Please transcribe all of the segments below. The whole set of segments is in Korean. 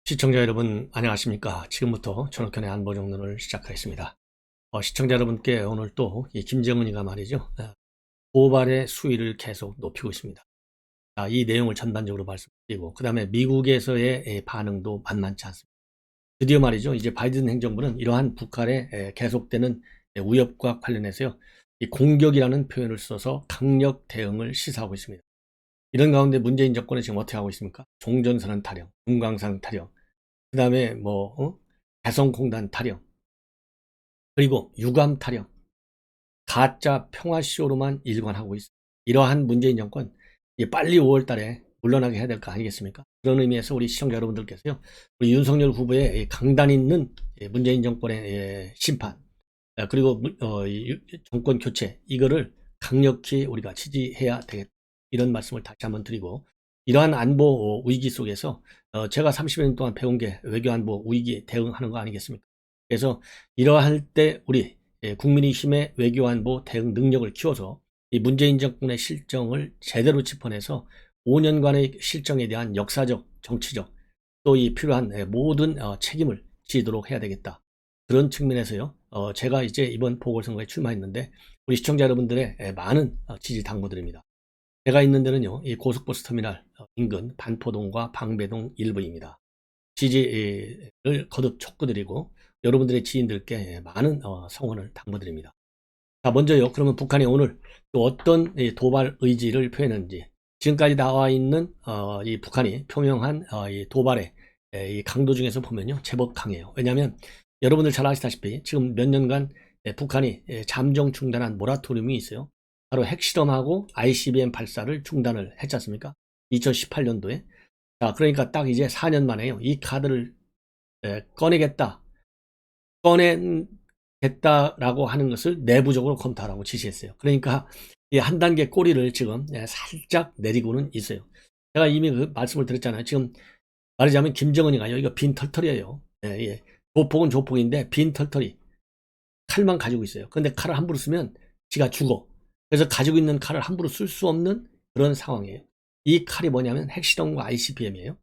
시청자 여러분 안녕하십니까. 지금부터 전학현의 안보정론을 시작하겠습니다. 시청자 여러분께 오늘 또 이 김정은이가 말이죠, 고발의 수위를 계속 높이고 있습니다. 이 내용을 전반적으로 말씀드리고 그 다음에 미국에서의 반응도 만만치 않습니다. 드디어 말이죠, 이제 바이든 행정부는 이러한 북한의 계속되는 위협과 관련해서요, 이 공격이라는 표현을 써서 강력 대응을 시사하고 있습니다. 이런 가운데 문재인 정권은 지금 어떻게 하고 있습니까? 종전선언 타령, 금강산 타령, 그 다음에 개성공단 타령, 그리고 유감 타령, 가짜 평화쇼로만 일관하고 있습니다. 이러한 문재인 정권 빨리 5월 달에 물러나게 해야 될 거 아니겠습니까? 그런 의미에서 우리 시청자 여러분들께서요, 우리 윤석열 후보의 강단 있는 문재인 정권의 심판, 그리고 정권 교체, 이거를 강력히 우리가 지지해야 되겠다, 이런 말씀을 다시 한번 드리고, 이러한 안보 위기 속에서 제가 30년 동안 배운 게 외교안보 위기 대응하는 거 아니겠습니까? 그래서 이러할 때 우리 국민의힘의 외교안보 대응 능력을 키워서 이 문재인 정권의 실정을 제대로 짚어내서 5년간의 실정에 대한 역사적, 정치적, 또 이 필요한 모든 책임을 지도록 해야 되겠다. 그런 측면에서요, 제가 이제 이번 보궐선거에 출마했는데 우리 시청자 여러분들의 많은 지지 당부드립니다. 제가 있는 데는요, 이 고속버스터미널 인근 반포동과 방배동 일부입니다. 지지를 거듭 촉구드리고 여러분들의 지인들께 많은 성원을 당부드립니다. 자, 먼저요, 그러면 북한이 오늘 또 어떤 도발 의지를 표현했는지, 지금까지 나와 있는 이 북한이 표명한 이 도발의 이 강도 중에서 보면요, 제법 강해요. 왜냐하면 여러분들 잘 아시다시피 지금 몇 년간 북한이 잠정 중단한 모라토리움이 있어요. 바로 핵실험하고 ICBM 발사를 중단을 했지 않습니까? 2018년도에. 자, 그러니까 딱 이제 4년 만에요, 이 카드를 꺼내겠다라고 하는 것을 내부적으로 검토하라고 지시했어요. 그러니까 이 한 단계 꼬리를 지금 살짝 내리고는 있어요. 제가 이미 그 말씀을 드렸잖아요. 지금 말하자면 김정은이가요, 이거 빈 털털이에요. 조폭은 조폭인데 빈 털털이, 칼만 가지고 있어요. 그런데 칼을 함부로 쓰면 지가 죽어. 그래서 가지고 있는 칼을 함부로 쓸 수 없는 그런 상황이에요. 이 칼이 뭐냐면 핵실험과 ICBM이에요.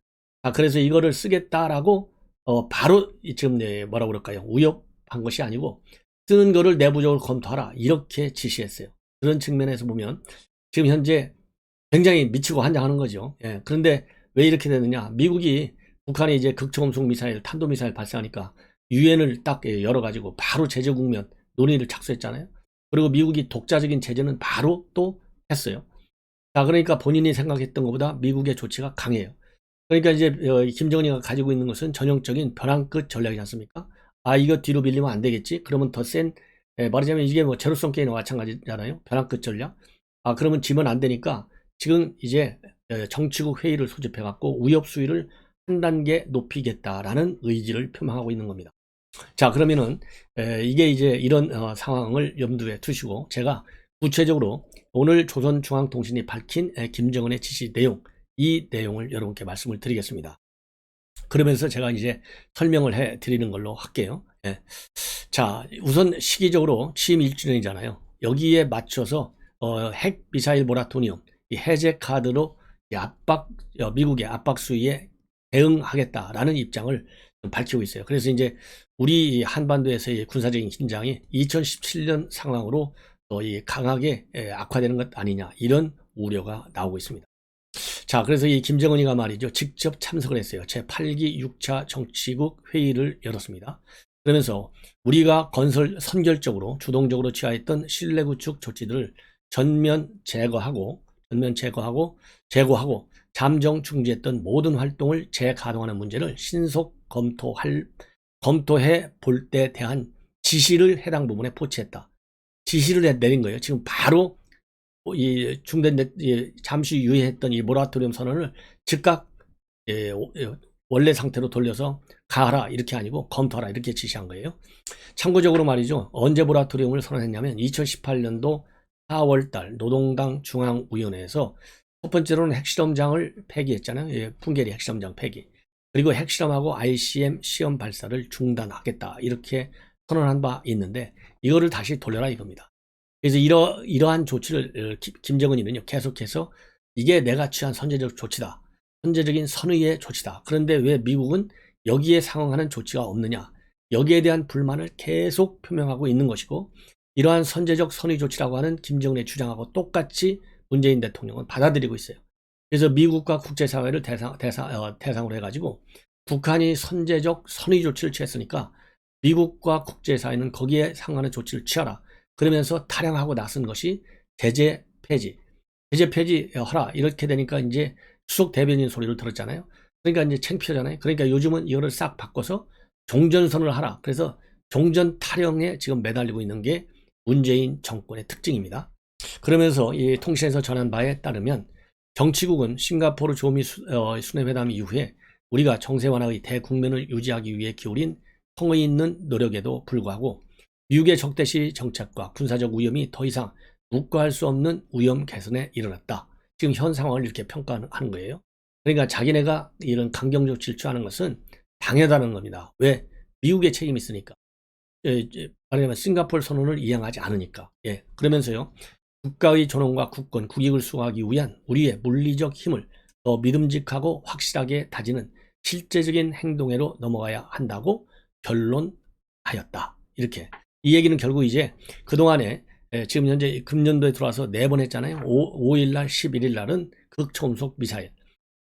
그래서 이거를 쓰겠다라고 바로 지금 뭐라고 그럴까요? 위협한 것이 아니고 쓰는 거를 내부적으로 검토하라, 이렇게 지시했어요. 그런 측면에서 보면 지금 현재 굉장히 미치고 환장하는 거죠. 그런데 왜 이렇게 되느냐? 미국이 북한이 이제 극초음속 미사일, 탄도미사일 발사하니까 유엔을 딱 열어가지고 바로 제재 국면 논의를 착수했잖아요. 그리고 미국이 독자적인 제재는 바로 또 했어요. 자, 그러니까 본인이 생각했던 것보다 미국의 조치가 강해요. 그러니까 이제 김정은이가 가지고 있는 것은 전형적인 벼랑 끝 전략이지 않습니까? 이거 뒤로 밀리면 안 되겠지? 그러면 더 센, 말하자면 이게 뭐 제로섬 게임과 마찬가지잖아요. 벼랑 끝 전략. 그러면 지면 안 되니까 지금 이제 정치국 회의를 소집해 갖고 위협 수위를 한 단계 높이겠다라는 의지를 표명하고 있는 겁니다. 자, 그러면은 이게 이제 이런 상황을 염두에 두시고 제가 구체적으로 오늘 조선중앙통신이 밝힌 김정은의 지시 내용, 이 내용을 여러분께 말씀을 드리겠습니다. 그러면서 제가 이제 설명을 해 드리는 걸로 할게요. 자, 우선 시기적으로 취임 1주년이잖아요. 여기에 맞춰서 핵 미사일 모라토리움, 이 해제 카드로 미국의 압박 수위에 대응하겠다라는 입장을 밝히고 있어요. 그래서 이제 우리 한반도에서의 군사적인 긴장이 2017년 상황으로 강하게 악화되는 것 아니냐, 이런 우려가 나오고 있습니다. 자, 그래서 이 김정은이가 말이죠, 직접 참석을 했어요. 제8기 6차 정치국 회의를 열었습니다. 그러면서 우리가 선결적으로 주동적으로 취하했던 신뢰 구축 조치들을 전면 제거하고 잠정 중지했던 모든 활동을 재가동하는 문제를 신속 검토해 볼 때 대한 지시를 해당 부분에 포치했다. 지시를 내린 거예요. 지금 바로 잠시 유예했던 이 모라토리움 선언을 즉각 원래 상태로 돌려서 가하라, 이렇게 아니고 검토하라, 이렇게 지시한 거예요. 참고적으로 말이죠, 언제 모라토리움을 선언했냐면 2018년도 4월달 노동당 중앙위원회에서 첫 번째로는 핵실험장을 폐기했잖아요. 풍계리 핵실험장 폐기, 그리고 핵실험하고 ICM 시험 발사를 중단하겠다, 이렇게 선언한 바 있는데 이거를 다시 돌려라, 이겁니다. 그래서 이러한 조치를 김정은이는요, 계속해서 이게 내가 취한 선제적 조치다, 선제적인 선의의 조치다. 그런데 왜 미국은 여기에 상응하는 조치가 없느냐, 여기에 대한 불만을 계속 표명하고 있는 것이고, 이러한 선제적 선의 조치라고 하는 김정은의 주장하고 똑같이 문재인 대통령은 받아들이고 있어요. 그래서 미국과 국제사회를 대상으로 해가지고 북한이 선제적 선의 조치를 취했으니까 미국과 국제사회는 거기에 상응하는 조치를 취하라. 그러면서 타령하고 나선 것이 제재 폐지 하라. 이렇게 되니까 이제 수석 대변인 소리를 들었잖아요. 그러니까 이제 창피하잖아요. 그러니까 요즘은 이거를 싹 바꿔서 종전선언을 하라. 그래서 종전 타령에 지금 매달리고 있는 게 문재인 정권의 특징입니다. 그러면서 이 통신에서 전한 바에 따르면 정치국은 싱가포르 조미 순회회담 이후에 우리가 정세 완화의 대국면을 유지하기 위해 기울인 성의 있는 노력에도 불구하고 미국의 적대시 정책과 군사적 위험이 더 이상 묵과할 수 없는 위험 개선에 이르렀다. 지금 현 상황을 이렇게 평가하는 거예요. 그러니까 자기네가 이런 강경 조치를 취하는 것은 당연하다는 겁니다. 왜? 미국의 책임이 있으니까. 말하자면 싱가포르 선언을 이행하지 않으니까. 예. 그러면서요. 국가의 존엄과 국권, 국익을 수호하기 위한 우리의 물리적 힘을 더 믿음직하고 확실하게 다지는 실제적인 행동으로 넘어가야 한다고 결론하였다. 이렇게. 이 얘기는 결국 이제 그동안에 지금 현재 금년도에 들어와서 4번 했잖아요. 5일날, 11일날은 극초음속 미사일,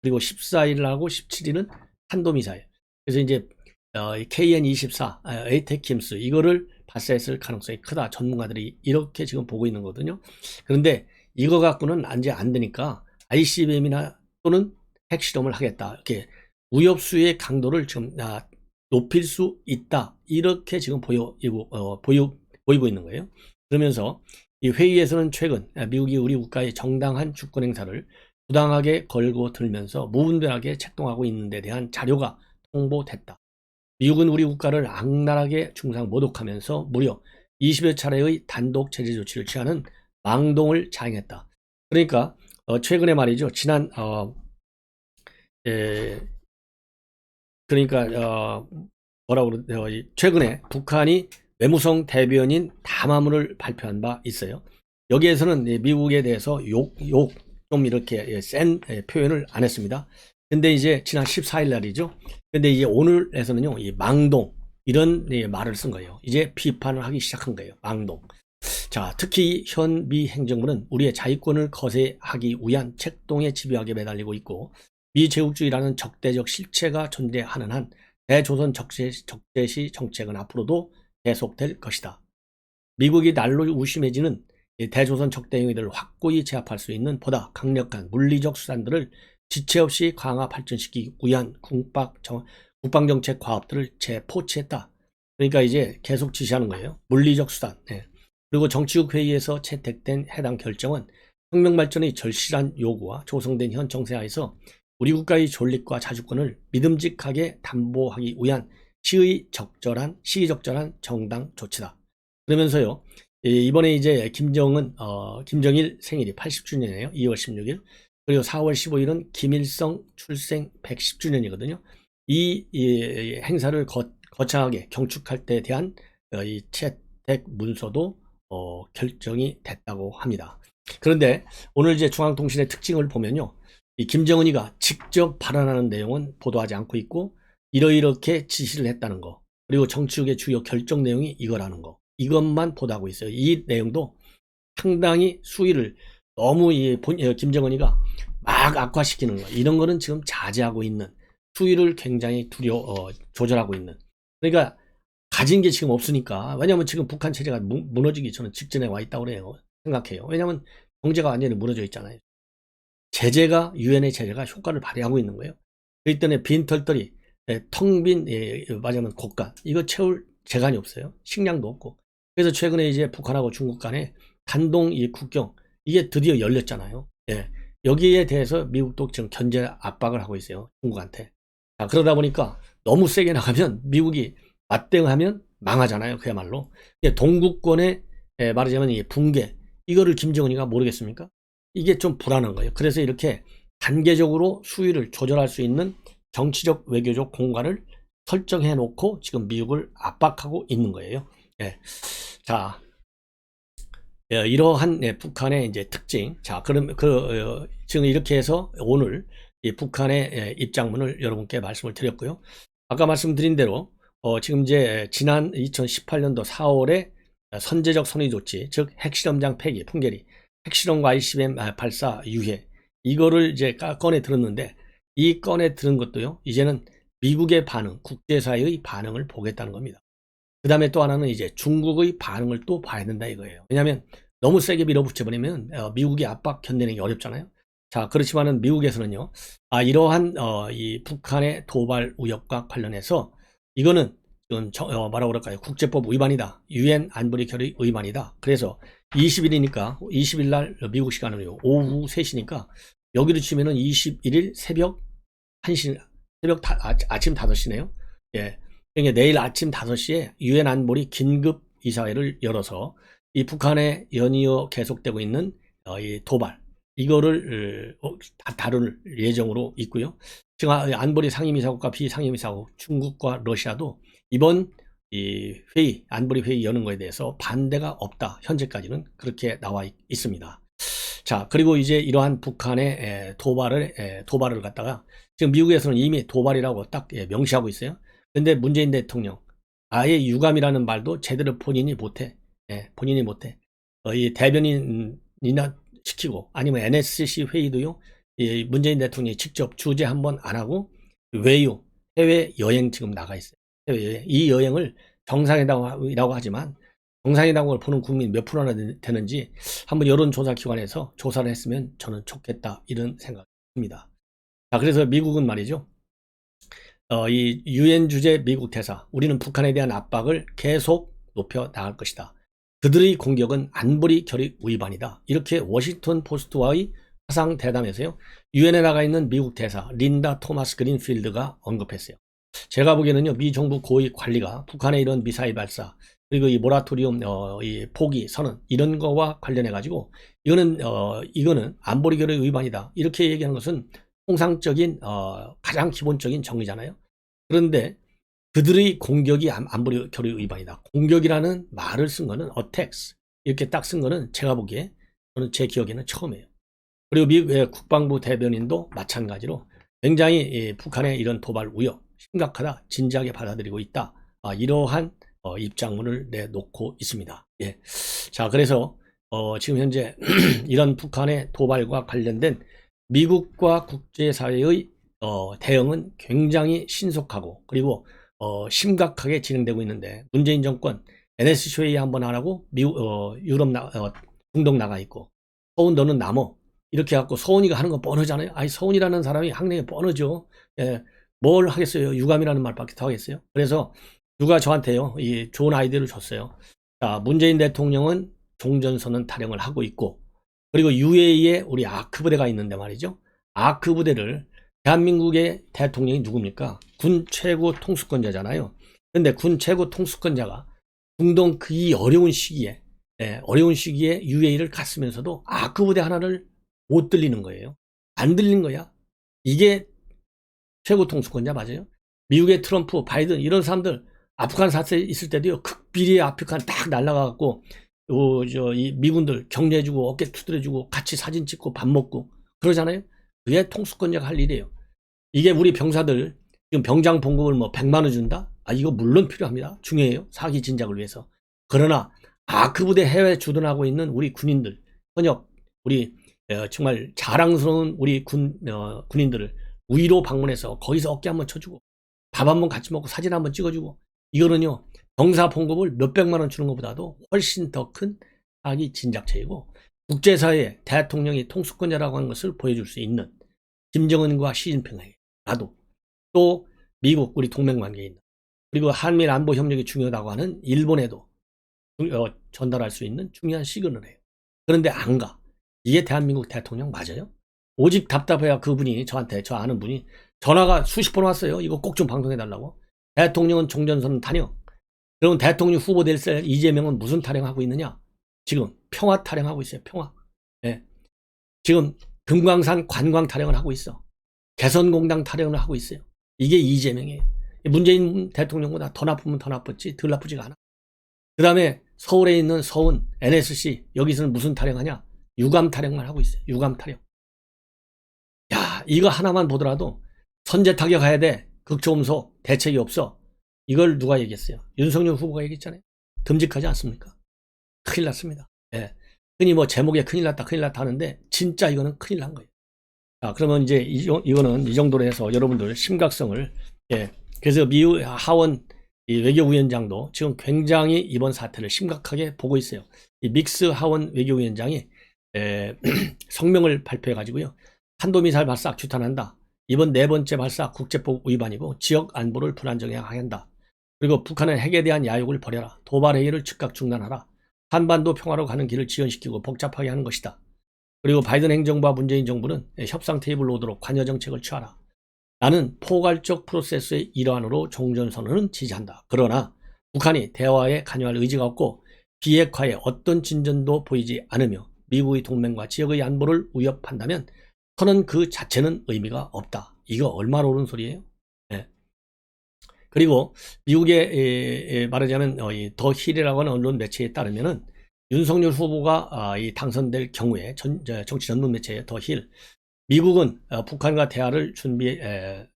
그리고 14일날하고 17일은 탄도미사일. 그래서 이제 KN-24, 에이테킴스 이거를 발사했을 가능성이 크다. 전문가들이 이렇게 지금 보고 있는 거거든요. 그런데 이거 갖고는 이제 안 되니까 ICBM이나 또는 핵실험을 하겠다. 이렇게 위협수의 강도를 지금 높일 수 있다. 이렇게 지금 보이고 있는 거예요. 그러면서 이 회의에서는 최근 미국이 우리 국가의 정당한 주권 행사를 부당하게 걸고 들면서 무분별하게 책동하고 있는 데 대한 자료가 통보됐다. 미국은 우리 국가를 악랄하게 중상 모독하면서 무려 20여 차례의 단독 제재 조치를 취하는 망동을 자행했다. 그러니까 최근에 말이죠. 지난 최근에 북한이 외무성 대변인 담화문을 발표한 바 있어요. 여기에서는 미국에 대해서 좀 이렇게 센 표현을 안 했습니다. 근데 이제 지난 14일 날이죠. 근데 이제 오늘에서는요, 이 망동, 이런 말을 쓴 거예요. 이제 비판을 하기 시작한 거예요. 망동. 자, 특히 현 미 행정부는 우리의 자유권을 거세하기 위한 책동에 집요하게 매달리고 있고, 미제국주의라는 적대적 실체가 존재하는 한 대조선 적대시 정책은 앞으로도 계속될 것이다. 미국이 날로 우심해지는 대조선 적대 행위들을 확고히 제압할 수 있는 보다 강력한 물리적 수단들을 지체 없이 강화 발전시키기 위한 국방정책 과업들을 재포치했다. 그러니까 이제 계속 지시하는 거예요. 물리적 수단. 그리고 정치국 회의에서 채택된 해당 결정은 혁명 발전의 절실한 요구와 조성된 현 정세하에서 우리 국가의 존립과 자주권을 믿음직하게 담보하기 위한 시의적절한 정당 조치다. 그러면서요, 이번에 이제 김정일 생일이 80주년이에요. 2월 16일. 그리고 4월 15일은 김일성 출생 110주년이거든요. 이 행사를 거창하게 경축할 때에 대한 이 채택 문서도 결정이 됐다고 합니다. 그런데 오늘 이제 중앙통신의 특징을 보면요. 이 김정은이가 직접 발언하는 내용은 보도하지 않고 있고, 이렇게 지시를 했다는 거, 그리고 정치국의 주요 결정 내용이 이거라는 거, 이것만 보도하고 있어요. 이 내용도 상당히 수위를 너무 김정은이가 막 악화시키는 거, 이런 거는 지금 자제하고 있는, 수위를 굉장히 조절하고 있는. 그러니까 가진 게 지금 없으니까. 왜냐하면 지금 북한 체제가 무너지기 저는 직전에 와 있다고 생각해요. 왜냐하면 경제가 완전히 무너져 있잖아요. 유엔의 제재가 효과를 발휘하고 있는 거예요. 그렇기 때문에 빈털터리, 텅빈 말하자면 곳간, 이거 채울 재간이 없어요. 식량도 없고. 그래서 최근에 이제 북한하고 중국 간에 단동 국경, 이게 드디어 열렸잖아요. 여기에 대해서 미국도 지금 견제 압박을 하고 있어요. 중국한테. 자, 그러다 보니까 너무 세게 나가면 미국이 맞대응하면 망하잖아요. 그야말로. 동구권의 말하자면 붕괴, 이거를 김정은이가 모르겠습니까? 이게 좀 불안한 거예요. 그래서 이렇게 단계적으로 수위를 조절할 수 있는 정치적 외교적 공간을 설정해 놓고 지금 미국을 압박하고 있는 거예요. 자, 이러한 북한의 이제 특징. 자, 그럼 지금 이렇게 해서 오늘 이 북한의 입장문을 여러분께 말씀을 드렸고요. 아까 말씀드린 대로 지금 이제 지난 2018년도 4월에 선제적 선의 조치, 즉 핵실험장 폐기, 풍계리, 핵실험과 ICBM 발사 유해, 이거를 이제 꺼내 들었는데, 이 꺼내 들은 것도요, 이제는 미국의 반응, 국제사회의 반응을 보겠다는 겁니다. 그 다음에 또 하나는 이제 중국의 반응을 또 봐야 된다 이거예요. 왜냐하면 너무 세게 밀어붙여버리면 미국이 압박 견디는 게 어렵잖아요. 자, 그렇지만은 미국에서는요, 이러한 이 북한의 도발 우역과 관련해서 이거는 뭐라고 그럴까요? 국제법 위반이다. 유엔 안보리 결의 위반이다. 그래서 20일이니까 20일 날 미국 시간으로 오후 3시니까 여기로 치면은 21일 새벽 1시, 아침 5시네요. 예. 그러니까 내일 아침 5시에 유엔 안보리 긴급 이사회를 열어서 이 북한에 연이어 계속되고 있는 이 도발, 이거를 다룰 예정으로 있고요. 지금 안보리 상임이사국과 비상임이사국, 중국과 러시아도 이번 이 회의, 안보리 회의 여는 거에 대해서 반대가 없다. 현재까지는 그렇게 나와 있습니다. 자, 그리고 이제 이러한 북한의 도발을 갖다가 지금 미국에서는 이미 도발이라고 딱 명시하고 있어요. 근데 문재인 대통령 아예 유감이라는 말도 제대로 본인이 못해. 본인이 못해. 이 대변인이나 시키고, 아니면 NSC 회의도요, 이 문재인 대통령이 직접 주재 한번 안 하고 외유, 해외 여행 지금 나가 있어요. 해외 여행. 이 여행을 정상회담이라고 하지만 정상회담을 보는 국민 몇 프로나 되는지 한번 여론조사기관에서 조사를 했으면 저는 좋겠다, 이런 생각이 듭니다. 자, 그래서 미국은 말이죠, 이 유엔 주재 미국 대사, 우리는 북한에 대한 압박을 계속 높여 나갈 것이다. 그들의 공격은 안보리 결의 위반이다. 이렇게 워싱턴 포스트와의 화상 대담에서요, 유엔에 나가 있는 미국 대사 린다 토마스 그린필드가 언급했어요. 제가 보기에는요, 미 정부 고위 관리가 북한의 이런 미사일 발사, 그리고 이 모라토리움 이 포기 선언, 이런 거와 관련해 가지고 이거는 안보리 결의 위반이다, 이렇게 얘기하는 것은 통상적인 가장 기본적인 정의잖아요. 그런데 그들의 공격이 안보리 결의 위반이다. 공격이라는 말을 쓴 거는 attacks, 이렇게 딱 쓴 거는 제가 보기에, 저는 제 기억에는 처음이에요. 그리고 미국의 국방부 대변인도 마찬가지로 굉장히 북한의 이런 도발 우려 심각하다, 진지하게 받아들이고 있다, 이러한 입장문을 내놓고 있습니다. 예. 자, 그래서 지금 현재 이런 북한의 도발과 관련된 미국과 국제사회의 대응은 굉장히 신속하고, 그리고 심각하게 진행되고 있는데, 문재인 정권 NSC 회의 한번 안 하고 유럽 중동 나가 있고, 서훈 너는 남어, 이렇게 해갖고 서훈이가 하는 건 뻔하잖아요. 서훈이라는 사람이 학내에 뻔하죠. 예, 뭘 하겠어요. 유감이라는 말밖에 더 하겠어요. 그래서 누가 저한테요, 이 좋은 아이디어를 줬어요. 자, 문재인 대통령은 종전선언 타령을 하고 있고, 그리고 UAE에 우리 아크 부대가 있는데 말이죠. 아크 부대를, 대한민국의 대통령이 누굽니까? 군 최고 통수권자잖아요. 근데 군 최고 통수권자가 중동 이 어려운 시기에 UAE를 갔으면서도 아크 부대 하나를 못 들리는 거예요. 안 들린 거야. 이게 최고 통수권자 맞아요? 미국의 트럼프, 바이든 이런 사람들 아프간 사태에 있을 때도요, 극비리의 아프간 딱 날아가갖고 이 미군들 격려해주고 어깨 두드려주고 같이 사진 찍고 밥 먹고 그러잖아요. 그게 통수권자가 할 일이에요. 이게 우리 병사들 지금 병장 봉급을 100만 원 준다? 이거 물론 필요합니다. 중요해요. 사기 진작을 위해서. 그러나 아크 부대 해외 주둔하고 있는 우리 군인들, 현역 우리 정말 자랑스러운 우리 군인들을 우위로 방문해서 거기서 어깨 한번 쳐주고 밥 한번 같이 먹고 사진 한번 찍어주고, 이거는요, 병사 봉급을 몇백만 원 주는 것보다도 훨씬 더 큰 사기 진작체이고, 국제사회에 대통령이 통수권자라고 하는 것을 보여줄 수 있는 김정은과 시진핑에게, 나도, 또 미국 우리 동맹관계에 있는, 그리고 한미일 안보 협력이 중요하다고 하는 일본에도 전달할 수 있는 중요한 시그널이에요. 그런데 안 가. 이게 대한민국 대통령 맞아요? 오직 답답해야 그분이 저한테, 저 아는 분이 전화가 수십 번 왔어요. 이거 꼭 좀 방송해달라고. 대통령은 종전선언 타령. 그러면 대통령 후보 될 이재명은 무슨 타령하고 있느냐? 지금 평화 타령하고 있어요. 평화. 예. 지금 금강산 관광 타령을 하고 있어. 개선공단 타령을 하고 있어요. 이게 이재명이에요. 문재인 대통령보다 더 나쁘면 더 나빴지 덜 나쁘지가 않아. 그 다음에 서울에 있는 서훈, NSC, 여기서는 무슨 타령하냐? 유감 타령만 하고 있어요. 유감 타령. 야, 이거 하나만 보더라도 선제 타격해야 돼. 극초음소 대책이 없어. 이걸 누가 얘기했어요? 윤석열 후보가 얘기했잖아요. 듬직하지 않습니까? 큰일 났습니다. 예. 흔히 뭐 제목에 큰일 났다 하는데 진짜 이거는 큰일 난 거예요. 자, 그러면 이제 이거는 이 정도로 해서 여러분들 심각성을, 예. 그래서 미국 하원 이 외교위원장도 지금 굉장히 이번 사태를 심각하게 보고 있어요. 이 믹스 하원 외교위원장이 성명을 발표해 가지고요. 탄도미사일 발사 규탄한다. 이번 네 번째 발사 국제법 위반이고 지역 안보를 불안정하게 한다. 그리고 북한은 핵에 대한 야욕을 버려라. 도발 행위를 즉각 중단하라. 한반도 평화로 가는 길을 지연시키고 복잡하게 하는 것이다. 그리고 바이든 행정부와 문재인 정부는 협상 테이블로 오도록 관여 정책을 취하라. 나는 포괄적 프로세스의 일환으로 종전선언은 지지한다. 그러나 북한이 대화에 관여할 의지가 없고 비핵화에 어떤 진전도 보이지 않으며 미국의 동맹과 지역의 안보를 위협한다면 선언 그 자체는 의미가 없다. 이거 얼마나 옳은 소리예요? 네. 그리고 미국의 말하자면 더 힐이라고 하는 언론 매체에 따르면은 윤석열 후보가 당선될 경우에 정치 전문 매체의 더 힐, 미국은 북한과 대화를 준비가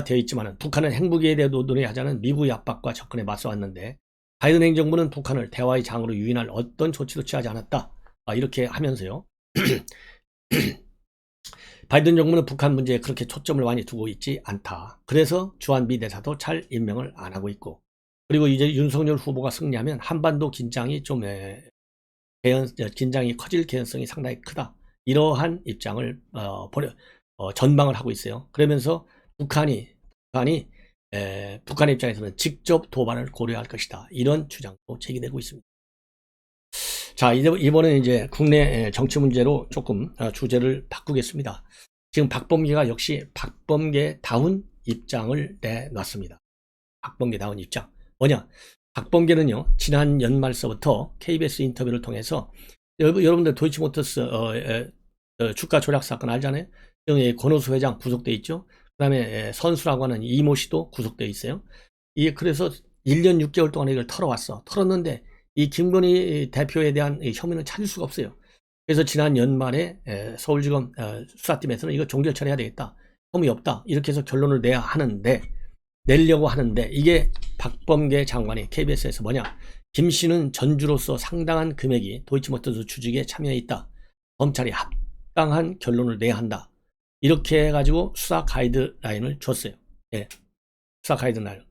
되어 있지만 북한은 핵무기에 대해 논의하자는 미국의 압박과 접근에 맞서왔는데 바이든 행정부는 북한을 대화의 장으로 유인할 어떤 조치도 취하지 않았다. 이렇게 하면서요. 바이든 정부는 북한 문제에 그렇게 초점을 많이 두고 있지 않다. 그래서 주한미 대사도 잘 임명을 안 하고 있고, 그리고 이제 윤석열 후보가 승리하면 한반도 긴장이 좀 긴장이 커질 개연성이 상당히 크다. 이러한 입장을 전망을 하고 있어요. 그러면서 북한의 입장에서는 직접 도발을 고려할 것이다. 이런 주장도 제기되고 있습니다. 자, 이번에 이제 국내 정치 문제로 조금 주제를 바꾸겠습니다. 지금 박범계가 역시 박범계다운 입장을 내놨습니다. 박범계다운 입장. 뭐냐? 박범계는요, 지난 연말서부터 KBS 인터뷰를 통해서 여러분들 도이치모터스 주가 조작 사건 알잖아요? 권오수 회장 구속돼 있죠. 그 다음에 선수라고 하는 이모 씨도 구속돼 있어요. 그래서 1년 6개월 동안 이걸 털었는데 이 김건희 대표에 대한 혐의는 찾을 수가 없어요. 그래서 지난 연말에 서울지검 수사팀에서는 이거 종결 처리해야 되겠다. 혐의 없다. 이렇게 해서 결론을 내려고 하는데 이게 박범계 장관이 KBS에서 뭐냐? 김 씨는 전주로서 상당한 금액이 도이치모터스 주식에 참여해 있다. 검찰이 합당한 결론을 내야 한다. 이렇게 해가지고 수사 가이드라인을 줬어요. 예. 수사 가이드라인.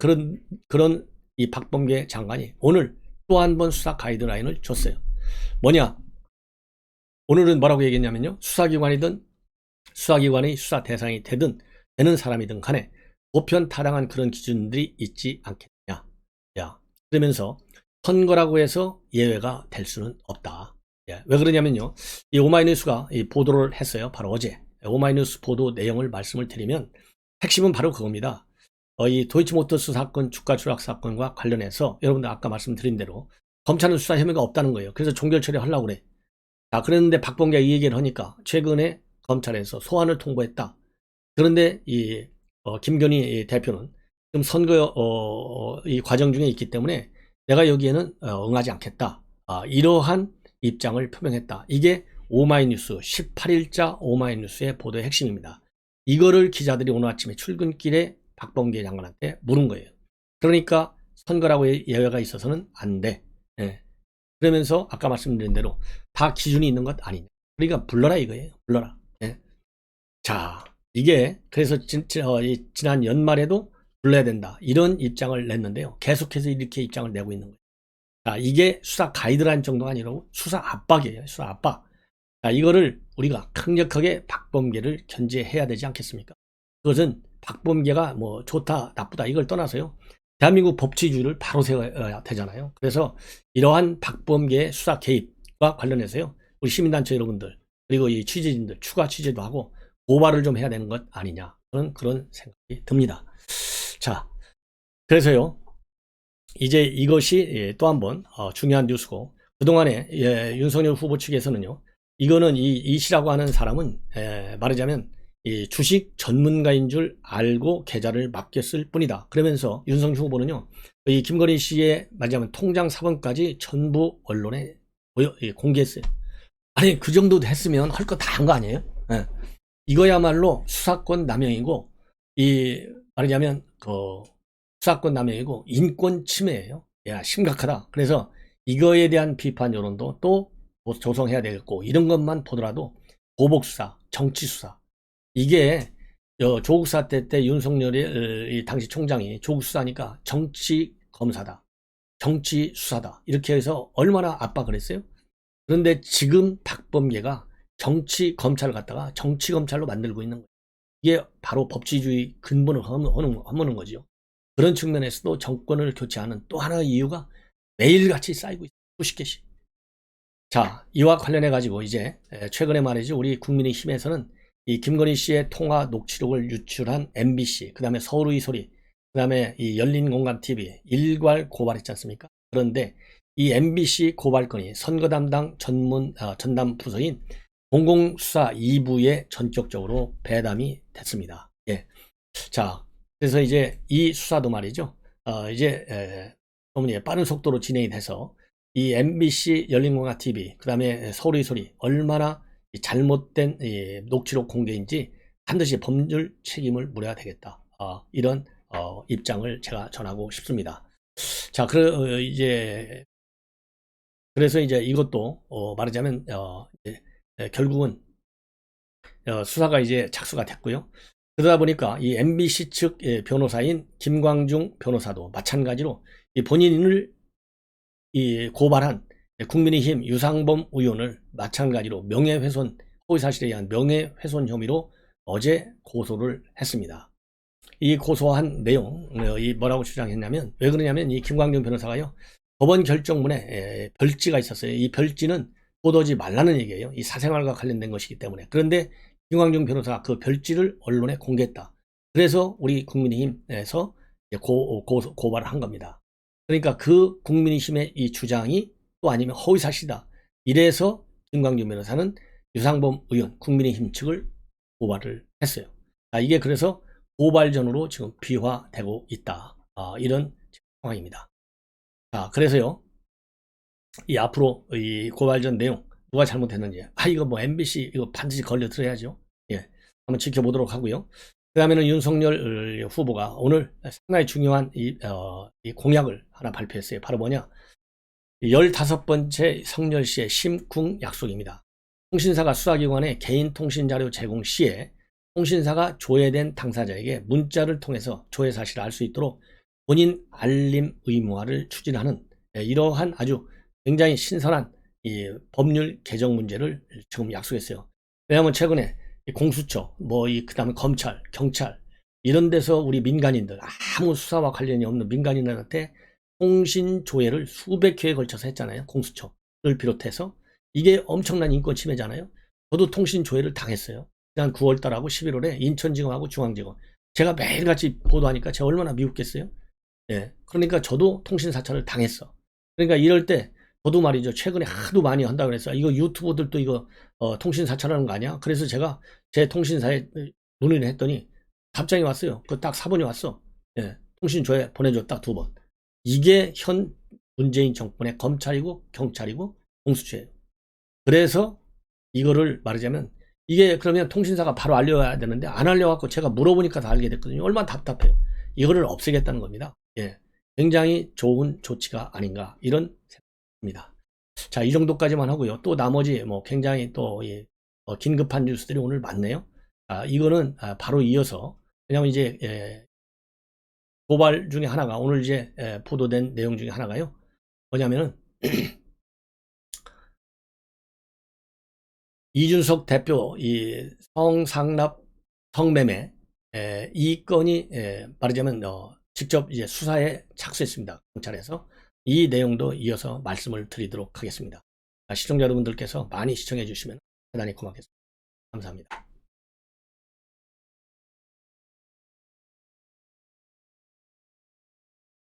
그런 이 박범계 장관이 오늘 또 한 번 수사 가이드라인을 줬어요. 뭐냐? 오늘은 뭐라고 얘기했냐면요. 수사기관의 수사 대상이 되는 사람이든 간에 보편 타당한 그런 기준들이 있지 않겠냐. 그러면서 선거라고 해서 예외가 될 수는 없다. 왜 그러냐면요. 이 오마이뉴스가 보도를 했어요. 바로 어제. 오마이뉴스 보도 내용을 말씀을 드리면 핵심은 바로 그겁니다. 이 도이치모터스 사건, 주가 조작 사건과 관련해서 여러분들 아까 말씀드린 대로 검찰은 수사 혐의가 없다는 거예요. 그래서 종결 처리하려고 그래. 그랬는데 박범계가 이 얘기를 하니까 최근에 검찰에서 소환을 통보했다. 그런데 김건희 대표는 지금 선거 이 과정 중에 있기 때문에 내가 여기에는 응하지 않겠다. 이러한 입장을 표명했다. 이게 오마이뉴스 18일자 오마이뉴스의 보도의 핵심입니다. 이거를 기자들이 오늘 아침에 출근길에 박범계 장관한테 물은 거예요. 그러니까 선거라고 예외가 있어서는 안 돼. 그러면서 아까 말씀드린 대로 다 기준이 있는 것 아니냐. 그러니까 불러라 이거예요. 불러라. 자, 이게 그래서 지난 연말에도 불러야 된다. 이런 입장을 냈는데요. 계속해서 이렇게 입장을 내고 있는 거예요. 자, 이게 수사 가이드라인 정도가 아니라 수사 압박이에요. 수사 압박. 자, 이거를 우리가 강력하게 박범계를 견제해야 되지 않겠습니까? 그것은 박범계가 뭐 좋다 나쁘다 이걸 떠나서요. 대한민국 법치주의를 바로 세워야 되잖아요. 그래서 이러한 박범계의 수사 개입과 관련해서요. 우리 시민단체 여러분들 그리고 이 취재진들 추가 취재도 하고 고발을 좀 해야 되는 것 아니냐. 저는 그런 생각이 듭니다. 자, 그래서요. 이제 이것이 또 한 번 중요한 뉴스고 그동안에 윤석열 후보 측에서는요. 이거는 이 씨라고 하는 사람은 말하자면 이 주식 전문가인 줄 알고 계좌를 맡겼을 뿐이다. 그러면서 윤석열 후보는요. 이 김건희 씨의 말하자면 통장 사본까지 전부 언론에 공개했어요. 아니 그 정도 했으면 할 거 다 한 거 아니에요? 이거야말로 수사권 남용이고 이 말하자면 수사권 남용이고 인권 침해예요. 야, 심각하다. 그래서 이거에 대한 비판 여론도 또 조성해야 되겠고, 이런 것만 보더라도 보복수사, 정치수사, 이게 조국 사태 때 윤석열이 당시 총장이 조국 수사니까 정치 검사다, 정치 수사다, 이렇게 해서 얼마나 압박을 했어요. 그런데 지금 박범계가 정치 검찰을 갖다가 정치 검찰로 만들고 있는 거예요. 이게 바로 법치주의 근본을 허무는 거죠. 그런 측면에서도 정권을 교체하는 또 하나의 이유가 매일같이 쌓이고 있어요. 수십 개씩. 자, 이와 관련해 가지고 이제 최근에 말이죠, 우리 국민의힘에서는 이 김건희 씨의 통화 녹취록을 유출한 MBC, 그 다음에 서울의 소리, 그 다음에 이 열린공감TV 일괄 고발했지 않습니까? 그런데 이 MBC 고발건이 선거 담당 전담 부서인 공공수사 2부에 전격적으로 배담이 됐습니다. 예. 자, 그래서 이제 이 수사도 말이죠, 이제 빠른 속도로 진행이 돼서 이 MBC 열린공감TV, 그 다음에 서울의 소리, 얼마나 잘못된 녹취록 공개인지 반드시 법률 책임을 물어야 되겠다. 이런 입장을 제가 전하고 싶습니다. 자, 그래서 이제 이것도 말하자면 결국은 수사가 이제 착수가 됐고요. 그러다 보니까 이 MBC 측 변호사인 김광중 변호사도 마찬가지로 이 본인을 고발한 국민의힘 유상범 의원을 마찬가지로 명예훼손, 허위사실에 의한 명예훼손 혐의로 어제 고소를 했습니다. 이 고소한 내용, 뭐라고 주장했냐면, 왜 그러냐면 이 김광중 변호사가요, 법원 결정문에 별지가 있었어요. 이 별지는 보도하지 말라는 얘기예요. 이 사생활과 관련된 것이기 때문에. 그런데 김광중 변호사가 그 별지를 언론에 공개했다. 그래서 우리 국민의힘에서 고발을 한 겁니다. 그러니까 그 국민의힘의 이 주장이 또 아니면 허위사실이다. 이래서 김광중 변호사는 유상범 의원, 국민의힘 측을 고발을 했어요. 이게 그래서 고발전으로 지금 비화되고 있다. 이런 상황입니다. 그래서요, 이 앞으로 이 고발전 내용 누가 잘못했는지, 이거 뭐 MBC 이거 반드시 걸려들어야죠. 예, 한번 지켜보도록 하고요. 그 다음에는 윤석열 후보가 오늘 상당히 중요한 이 공약을 하나 발표했어요. 바로 뭐냐? 15번째 성렬시의 심쿵 약속입니다. 통신사가 수사기관에 개인 통신자료 제공 시에 통신사가 조회된 당사자에게 문자를 통해서 조회 사실을 알 수 있도록 본인 알림 의무화를 추진하는 이러한 아주 굉장히 신선한 이 법률 개정 문제를 지금 약속했어요. 왜냐하면 최근에 공수처, 그 다음에 검찰, 경찰 이런 데서 우리 민간인들, 아무 수사와 관련이 없는 민간인들한테 통신 조회를 수백 회에 걸쳐서 했잖아요. 공수처를 비롯해서. 이게 엄청난 인권 침해잖아요. 저도 통신 조회를 당했어요. 지난 9월달하고 11월에 인천지검하고 중앙지검. 제가 매일같이 보도하니까 제가 얼마나 미웠겠어요. 예, 그러니까 저도 통신 사찰을 당했어. 그러니까 이럴 때 저도 말이죠, 최근에 하도 많이 한다고 그랬어요. 이거 유튜버들도 이거 통신 사찰하는 거 아니야? 그래서 제가 제 통신사에 문의를 했더니 답장이 왔어요. 그 딱 4번이 왔어. 예, 통신 조회 보내줘, 딱 2번. 이게 현 문재인 정권의 검찰이고 경찰이고 공수처예요. 그래서 이거를 말하자면, 이게 그러면 통신사가 바로 알려야 되는데 안 알려갖고 제가 물어보니까 다 알게 됐거든요. 얼마나 답답해요. 이거를 없애겠다는 겁니다. 예, 굉장히 좋은 조치가 아닌가, 이런 생각입니다. 자, 이 정도까지만 하고요. 또 나머지 굉장히 또 긴급한 뉴스들이 오늘 많네요. 이거는 바로 이어서, 왜냐면 이제 고발 중에 하나가, 오늘 이제 보도된 내용 중에 하나가요, 뭐냐면은 이준석 대표 이 성상납 성매매 이 건이 말하자면 직접 이제 수사에 착수했습니다. 경찰에서. 이 내용도 이어서 말씀을 드리도록 하겠습니다. 시청자 여러분들께서 많이 시청해 주시면 대단히 고맙겠습니다. 감사합니다.